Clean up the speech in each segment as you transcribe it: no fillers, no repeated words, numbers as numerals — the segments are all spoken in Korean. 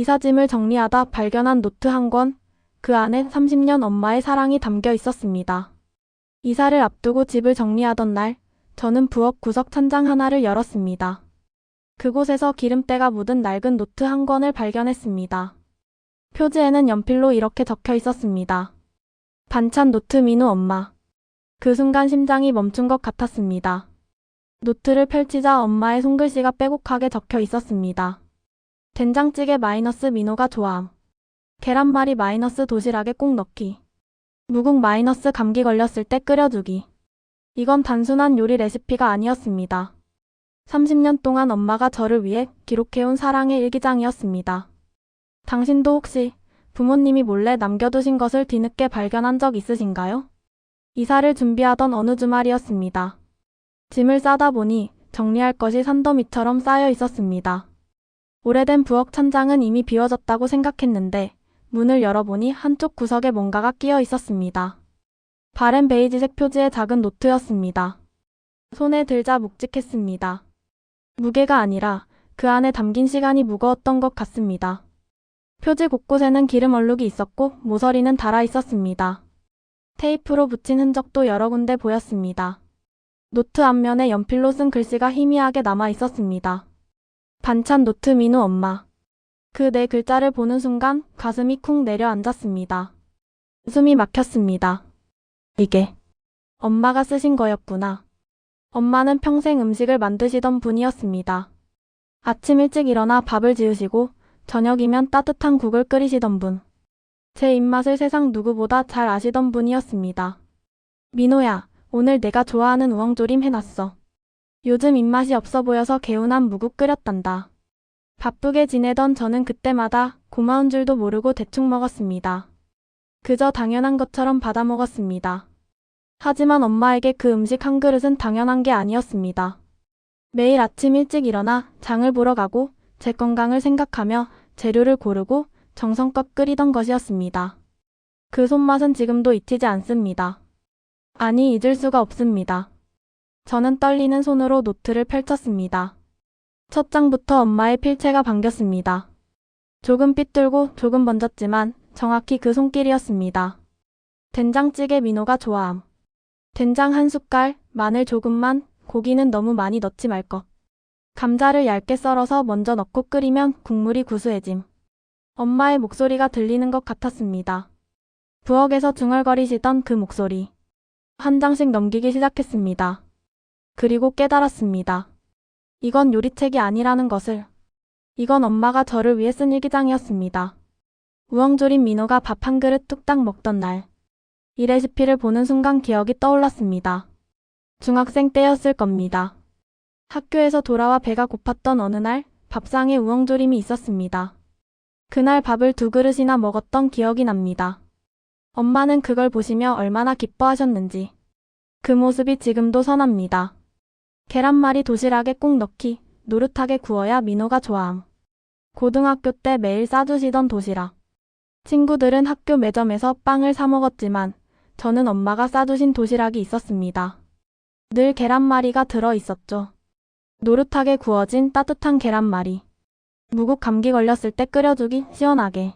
이삿짐을 정리하다 발견한 노트 한 권, 그 안에 30년 엄마의 사랑이 담겨 있었습니다. 이사를 앞두고 집을 정리하던 날, 저는 부엌 구석 찬장 하나를 열었습니다. 그곳에서 기름때가 묻은 낡은 노트 한 권을 발견했습니다. 표지에는 연필로 이렇게 적혀 있었습니다. 반찬 노트 민우 엄마. 그 순간 심장이 멈춘 것 같았습니다. 노트를 펼치자 엄마의 손글씨가 빼곡하게 적혀 있었습니다. 된장찌개 마이너스 민호가 좋아함. 계란말이 마이너스 도시락에 꼭 넣기. 무국 마이너스 감기 걸렸을 때 끓여주기. 이건 단순한 요리 레시피가 아니었습니다. 30년 동안 엄마가 저를 위해 기록해온 사랑의 일기장이었습니다. 당신도 혹시 부모님이 몰래 남겨두신 것을 뒤늦게 발견한 적 있으신가요? 이사를 준비하던 어느 주말이었습니다. 짐을 싸다 보니 정리할 것이 산더미처럼 쌓여 있었습니다. 오래된 부엌 찬장은 이미 비워졌다고 생각했는데 문을 열어보니 한쪽 구석에 뭔가가 끼어 있었습니다. 바랜 베이지색 표지의 작은 노트였습니다. 손에 들자 묵직했습니다. 무게가 아니라 그 안에 담긴 시간이 무거웠던 것 같습니다. 표지 곳곳에는 기름 얼룩이 있었고 모서리는 닳아 있었습니다. 테이프로 붙인 흔적도 여러 군데 보였습니다. 노트 앞면에 연필로 쓴 글씨가 희미하게 남아 있었습니다. 반찬 노트 민우 엄마. 그 네 글자를 보는 순간 가슴이 쿵 내려앉았습니다. 숨이 막혔습니다. 이게 엄마가 쓰신 거였구나. 엄마는 평생 음식을 만드시던 분이었습니다. 아침 일찍 일어나 밥을 지으시고 저녁이면 따뜻한 국을 끓이시던 분. 제 입맛을 세상 누구보다 잘 아시던 분이었습니다. 민호야, 오늘 내가 좋아하는 우엉조림 해놨어. 요즘 입맛이 없어 보여서 개운한 무국 끓였단다. 바쁘게 지내던 저는 그때마다 고마운 줄도 모르고 대충 먹었습니다. 그저 당연한 것처럼 받아 먹었습니다. 하지만 엄마에게 그 음식 한 그릇은 당연한 게 아니었습니다. 매일 아침 일찍 일어나 장을 보러 가고 제 건강을 생각하며 재료를 고르고 정성껏 끓이던 것이었습니다. 그 손맛은 지금도 잊히지 않습니다. 아니, 잊을 수가 없습니다. 저는 떨리는 손으로 노트를 펼쳤습니다. 첫 장부터 엄마의 필체가 반겼습니다. 조금 삐뚤고 조금 번졌지만 정확히 그 손길이었습니다. 된장찌개 민호가 좋아함. 된장 한 숟갈, 마늘 조금만, 고기는 너무 많이 넣지 말 것. 감자를 얇게 썰어서 먼저 넣고 끓이면 국물이 구수해짐. 엄마의 목소리가 들리는 것 같았습니다. 부엌에서 중얼거리시던 그 목소리. 한 장씩 넘기기 시작했습니다. 그리고 깨달았습니다. 이건 요리책이 아니라는 것을. 이건 엄마가 저를 위해 쓴 일기장이었습니다. 우엉조림 민호가 밥 한 그릇 뚝딱 먹던 날. 이 레시피를 보는 순간 기억이 떠올랐습니다. 중학생 때였을 겁니다. 학교에서 돌아와 배가 고팠던 어느 날 밥상에 우엉조림이 있었습니다. 그날 밥을 2그릇이나 먹었던 기억이 납니다. 엄마는 그걸 보시며 얼마나 기뻐하셨는지. 그 모습이 지금도 선합니다. 계란말이 도시락에 꼭 넣기, 노릇하게 구워야 민호가 좋아함. 고등학교 때 매일 싸주시던 도시락. 친구들은 학교 매점에서 빵을 사 먹었지만 저는 엄마가 싸주신 도시락이 있었습니다. 늘 계란말이가 들어있었죠. 노릇하게 구워진 따뜻한 계란말이. 무국 감기 걸렸을 때 끓여주기 시원하게.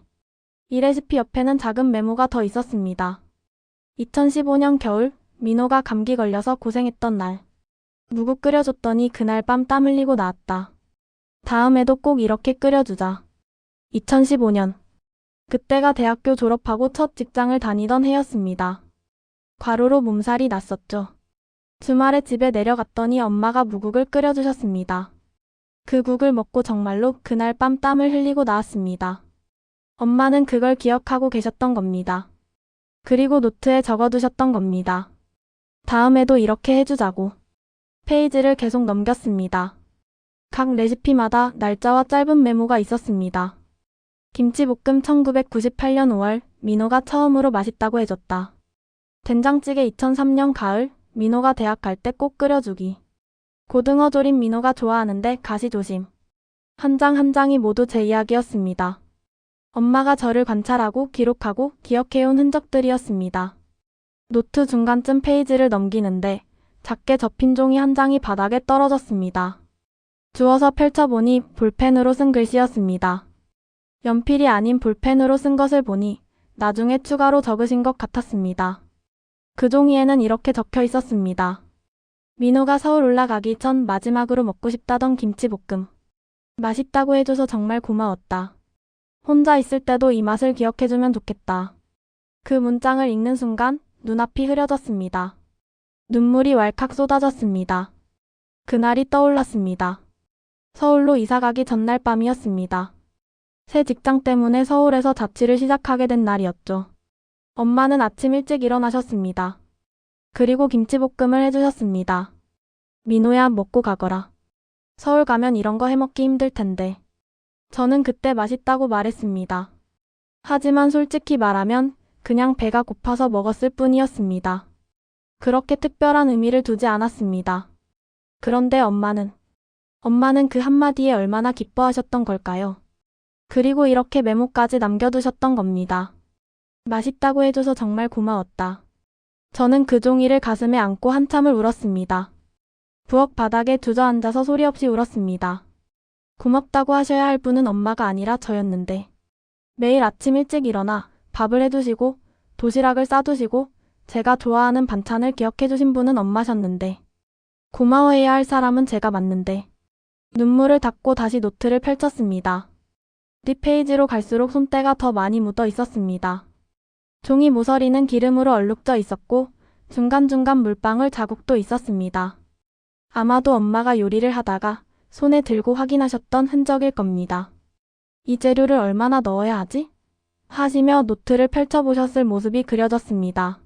이 레시피 옆에는 작은 메모가 더 있었습니다. 2015년 겨울, 민호가 감기 걸려서 고생했던 날. 무국 끓여줬더니 그날 밤 땀 흘리고 나왔다. 다음에도 꼭 이렇게 끓여주자. 2015년. 그때가 대학교 졸업하고 첫 직장을 다니던 해였습니다. 과로로 몸살이 났었죠. 주말에 집에 내려갔더니 엄마가 무국을 끓여주셨습니다. 그 국을 먹고 정말로 그날 밤 땀을 흘리고 나왔습니다. 엄마는 그걸 기억하고 계셨던 겁니다. 그리고 노트에 적어두셨던 겁니다. 다음에도 이렇게 해주자고. 페이지를 계속 넘겼습니다. 각 레시피마다 날짜와 짧은 메모가 있었습니다. 김치볶음 1998년 5월, 민호가 처음으로 맛있다고 해줬다. 된장찌개 2003년 가을, 민호가 대학 갈 때 꼭 끓여주기. 고등어조림 민호가 좋아하는데 가시 조심. 한 장 한 장이 모두 제 이야기였습니다. 엄마가 저를 관찰하고 기록하고 기억해온 흔적들이었습니다. 노트 중간쯤 페이지를 넘기는데 작게 접힌 종이 한 장이 바닥에 떨어졌습니다. 주워서 펼쳐보니 볼펜으로 쓴 글씨였습니다. 연필이 아닌 볼펜으로 쓴 것을 보니 나중에 추가로 적으신 것 같았습니다. 그 종이에는 이렇게 적혀 있었습니다. 민호가 서울 올라가기 전 마지막으로 먹고 싶다던 김치볶음. 맛있다고 해줘서 정말 고마웠다. 혼자 있을 때도 이 맛을 기억해주면 좋겠다. 그 문장을 읽는 순간 눈앞이 흐려졌습니다. 눈물이 왈칵 쏟아졌습니다. 그날이 떠올랐습니다. 서울로 이사가기 전날 밤이었습니다. 새 직장 때문에 서울에서 자취를 시작하게 된 날이었죠. 엄마는 아침 일찍 일어나셨습니다. 그리고 김치볶음을 해주셨습니다. 민호야, 먹고 가거라. 서울 가면 이런 거 해먹기 힘들 텐데. 저는 그때 맛있다고 말했습니다. 하지만 솔직히 말하면 그냥 배가 고파서 먹었을 뿐이었습니다. 그렇게 특별한 의미를 두지 않았습니다. 그런데 엄마는 그 한마디에 얼마나 기뻐하셨던 걸까요? 그리고 이렇게 메모까지 남겨두셨던 겁니다. 맛있다고 해줘서 정말 고마웠다. 저는 그 종이를 가슴에 안고 한참을 울었습니다. 부엌 바닥에 주저앉아서 소리 없이 울었습니다. 고맙다고 하셔야 할 분은 엄마가 아니라 저였는데. 매일 아침 일찍 일어나 밥을 해두시고 도시락을 싸두시고 제가 좋아하는 반찬을 기억해주신 분은 엄마셨는데. 고마워해야 할 사람은 제가 맞는데. 눈물을 닦고 다시 노트를 펼쳤습니다. 뒷페이지로 갈수록 손때가 더 많이 묻어 있었습니다. 종이 모서리는 기름으로 얼룩져 있었고 중간중간 물방울 자국도 있었습니다. 아마도 엄마가 요리를 하다가 손에 들고 확인하셨던 흔적일 겁니다. 이 재료를 얼마나 넣어야 하지? 하시며 노트를 펼쳐보셨을 모습이 그려졌습니다.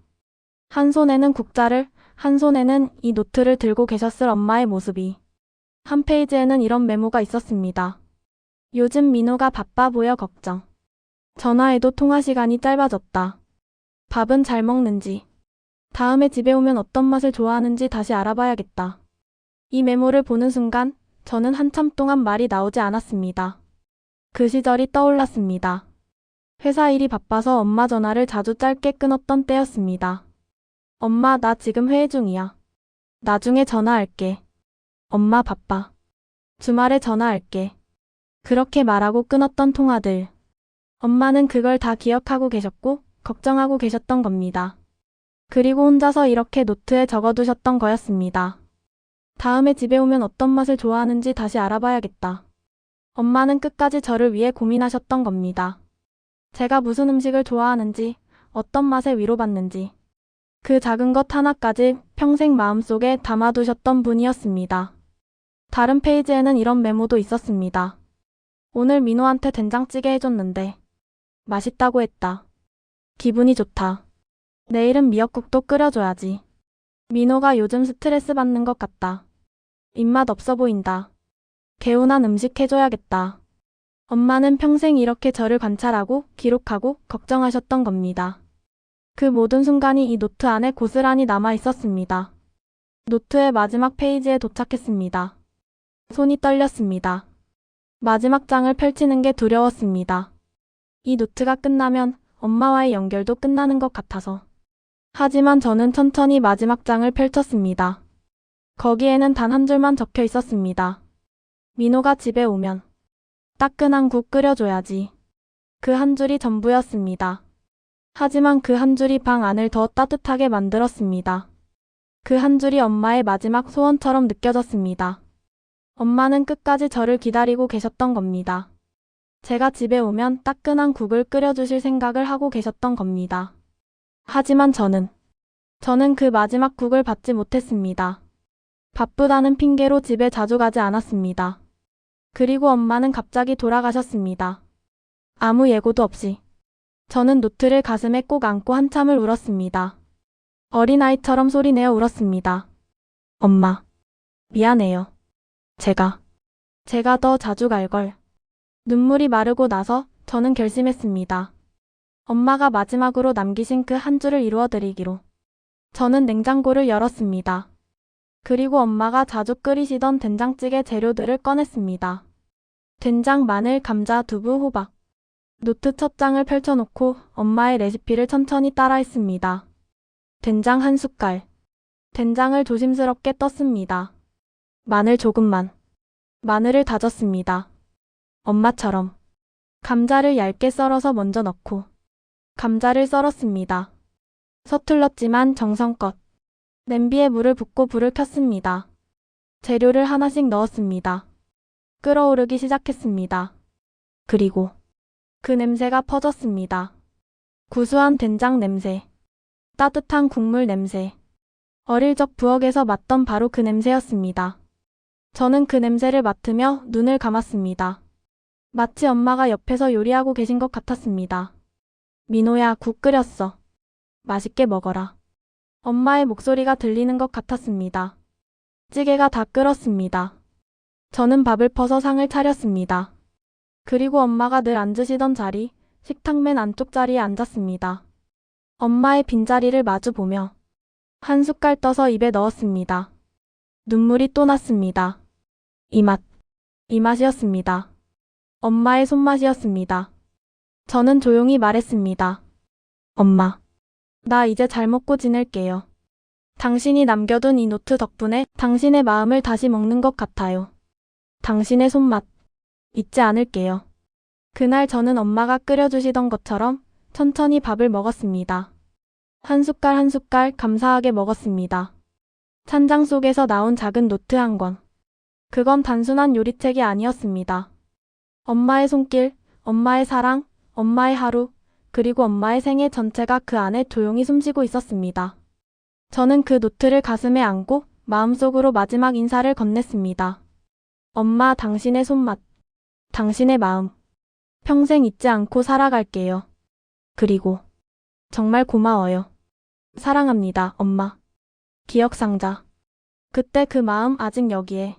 한 손에는 국자를, 한 손에는 이 노트를 들고 계셨을 엄마의 모습이. 한 페이지에는 이런 메모가 있었습니다. 요즘 민호가 바빠 보여 걱정. 전화해도 통화 시간이 짧아졌다. 밥은 잘 먹는지. 다음에 집에 오면 어떤 맛을 좋아하는지 다시 알아봐야겠다. 이 메모를 보는 순간 저는 한참 동안 말이 나오지 않았습니다. 그 시절이 떠올랐습니다. 회사 일이 바빠서 엄마 전화를 자주 짧게 끊었던 때였습니다. 엄마, 나 지금 회의 중이야. 나중에 전화할게. 엄마 바빠. 주말에 전화할게. 그렇게 말하고 끊었던 통화들. 엄마는 그걸 다 기억하고 계셨고 걱정하고 계셨던 겁니다. 그리고 혼자서 이렇게 노트에 적어두셨던 거였습니다. 다음에 집에 오면 어떤 맛을 좋아하는지 다시 알아봐야겠다. 엄마는 끝까지 저를 위해 고민하셨던 겁니다. 제가 무슨 음식을 좋아하는지, 어떤 맛에 위로받는지. 그 작은 것 하나까지 평생 마음속에 담아두셨던 분이었습니다. 다른 페이지에는 이런 메모도 있었습니다. 오늘 민호한테 된장찌개 해줬는데 맛있다고 했다. 기분이 좋다. 내일은 미역국도 끓여줘야지. 민호가 요즘 스트레스 받는 것 같다. 입맛 없어 보인다. 개운한 음식 해줘야겠다. 엄마는 평생 이렇게 저를 관찰하고 기록하고 걱정하셨던 겁니다. 그 모든 순간이 이 노트 안에 고스란히 남아 있었습니다. 노트의 마지막 페이지에 도착했습니다. 손이 떨렸습니다. 마지막 장을 펼치는 게 두려웠습니다. 이 노트가 끝나면 엄마와의 연결도 끝나는 것 같아서. 하지만 저는 천천히 마지막 장을 펼쳤습니다. 거기에는 단 한 줄만 적혀 있었습니다. 민호가 집에 오면 따끈한 국 끓여줘야지. 그 한 줄이 전부였습니다. 하지만 그 한 줄이 방 안을 더 따뜻하게 만들었습니다. 그 한 줄이 엄마의 마지막 소원처럼 느껴졌습니다. 엄마는 끝까지 저를 기다리고 계셨던 겁니다. 제가 집에 오면 따끈한 국을 끓여주실 생각을 하고 계셨던 겁니다. 하지만 저는 그 마지막 국을 받지 못했습니다. 바쁘다는 핑계로 집에 자주 가지 않았습니다. 그리고 엄마는 갑자기 돌아가셨습니다. 아무 예고도 없이. 저는 노트를 가슴에 꼭 안고 한참을 울었습니다. 어린아이처럼 소리내어 울었습니다. 엄마, 미안해요. 제가 더 자주 갈 걸. 눈물이 마르고 나서 저는 결심했습니다. 엄마가 마지막으로 남기신 그 한 줄을 이루어드리기로. 저는 냉장고를 열었습니다. 그리고 엄마가 자주 끓이시던 된장찌개 재료들을 꺼냈습니다. 된장, 마늘, 감자, 두부, 호박. 노트 첫 장을 펼쳐놓고 엄마의 레시피를 천천히 따라했습니다. 된장 한 숟갈. 된장을 조심스럽게 떴습니다. 마늘 조금만. 마늘을 다졌습니다. 엄마처럼. 감자를 얇게 썰어서 먼저 넣고 감자를 썰었습니다. 서툴렀지만 정성껏 냄비에 물을 붓고 불을 켰습니다. 재료를 하나씩 넣었습니다. 끓어오르기 시작했습니다. 그리고 그 냄새가 퍼졌습니다. 구수한 된장 냄새, 따뜻한 국물 냄새. 어릴 적 부엌에서 맡던 바로 그 냄새였습니다. 저는 그 냄새를 맡으며 눈을 감았습니다. 마치 엄마가 옆에서 요리하고 계신 것 같았습니다. 민호야, 국 끓였어. 맛있게 먹어라. 엄마의 목소리가 들리는 것 같았습니다. 찌개가 다 끓었습니다. 저는 밥을 퍼서 상을 차렸습니다. 그리고 엄마가 늘 앉으시던 자리, 식탁 맨 안쪽 자리에 앉았습니다. 엄마의 빈자리를 마주보며 한 숟갈 떠서 입에 넣었습니다. 눈물이 또 났습니다. 이 맛이었습니다. 엄마의 손맛이었습니다. 저는 조용히 말했습니다. 엄마, 나 이제 잘 먹고 지낼게요. 당신이 남겨둔 이 노트 덕분에 당신의 마음을 다시 먹는 것 같아요. 당신의 손맛, 잊지 않을게요. 그날 저는 엄마가 끓여주시던 것처럼 천천히 밥을 먹었습니다. 한 숟갈 한 숟갈 감사하게 먹었습니다. 찬장 속에서 나온 작은 노트 한 권. 그건 단순한 요리책이 아니었습니다. 엄마의 손길, 엄마의 사랑, 엄마의 하루, 그리고 엄마의 생애 전체가 그 안에 조용히 숨쉬고 있었습니다. 저는 그 노트를 가슴에 안고 마음속으로 마지막 인사를 건넸습니다. 엄마, 당신의 손맛, 당신의 마음, 평생 잊지 않고 살아갈게요. 그리고 정말 고마워요. 사랑합니다, 엄마. 기억상자. 그때 그 마음 아직 여기에.